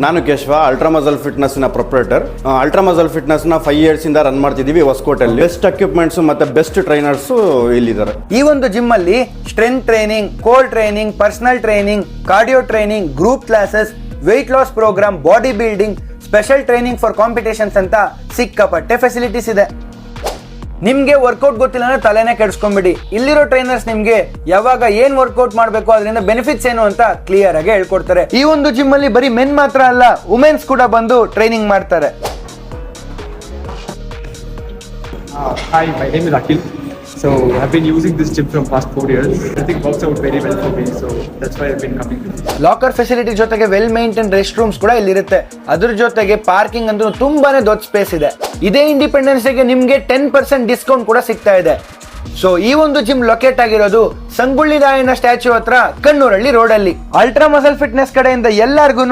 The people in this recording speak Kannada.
ನಾನು ಕೇಶವ, ಅಲ್ಟ್ರಾ ಮಸಲ್ ಫಿಟ್ನೆಸ್ ನ ಪ್ರೊಪ್ರೈಟರ್. ಅಲ್ಟ್ರಾ ಮಸಲ್ ಫಿಟ್ನೆಸ್ ನ 5 years ಇಂದ ರನ್ ಮಾಡ್ತಿದೀವಿ ಹೊಸಕೋಟೆಯಲ್ಲಿ. ಬೆಸ್ಟ್ ಎಕ್ವಿಪ್ಮೆಂಟ್ಸ್ ಮತ್ತೆ ಬೆಸ್ಟ್ ಟ್ರೈನರ್ಸ್ ಇಲ್ಲಿದ್ದಾರೆ. ಈ ಒಂದು ಜಿಮ್ ಅಲ್ಲಿ strength training, core training, personal training, cardio training, group classes, weight loss program, body building, special training for competitions ಅಂತ ಸಿಕ್ಕಾಪಟ್ಟೆ ಫೆಸಿಲಿಟೀಸ್ ಇದೆ. ನಿಮ್ಗೆ ವರ್ಕೌಟ್ ಗೊತ್ತಿಲ್ಲ ಅಂದ್ರೆ ತಲೆನೇ ಕೆಡಿಸ್ಕೊಂಡ್ಬಿಡಿ. ಇಲ್ಲಿರೋ ಟ್ರೈನರ್ಸ್ ನಿಮ್ಗೆ ಯಾವಾಗ ಏನ್ ವರ್ಕೌಟ್ ಮಾಡಬೇಕು, ಅದರಿಂದ ಬೆನಿಫಿಟ್ಸ್ ಏನು ಅಂತ ಕ್ಲಿಯರ್ ಆಗಿ ಹೇಳ್ಕೊಡ್ತಾರೆ. ಈ ಒಂದು ಜಿಮ್ ಅಲ್ಲಿ ಬರೀ ಮೆನ್ ಮಾತ್ರ ಅಲ್ಲ, ವುಮೆನ್ಸ್ ಕೂಡ ಬಂದು ಟ್ರೈನಿಂಗ್ ಮಾಡ್ತಾರೆ. Hi, my name is Akhil. So I've been using this gym from past 4 years. Everything works out very well for me, so that's why I've been coming to this. Locker facility ಜೊತೆಗೆ ವೆಲ್ ಮೇಂಟೈನ್ ರೆಸ್ಟ್ ರೂಮ್ಸ್ ಕೂಡ ಇಲ್ಲಿರುತ್ತೆ. ಅದ್ರ ಜೊತೆಗೆ ಪಾರ್ಕಿಂಗ್ ಅಂತೂ ತುಂಬಾನೇ ದೊಡ್ಡ ಸ್ಪೇಸ್ ಇದೆ. ಇದೇ ಇಂಡಿಪೆಂಡೆನ್ಸ್ ಡೇಗೆ ನಿಮ್ಗೆ 10% ಡಿಸ್ಕೌಂಟ್ ಕೂಡ ಸಿಗ್ತಾ ಇದೆ. ಸೊ ಈ ಒಂದು ಜಿಮ್ ಲೊಕೇಟ್ ಆಗಿರೋದು ಸಂಗೊಳ್ಳಿ ರಾಯಣ್ಣ ಸ್ಟ್ಯಾಚ್ಯೂ ಹತ್ರ, ಕಣ್ಣೂರಳ್ಳಿ ರೋಡ್ ಅಲ್ಲಿ. ಅಲ್ಟ್ರಾ ಮಸಲ್ ಫಿಟ್ನೆಸ್ ಕಡೆಯಿಂದ ಎಲ್ಲಾರ್ಗು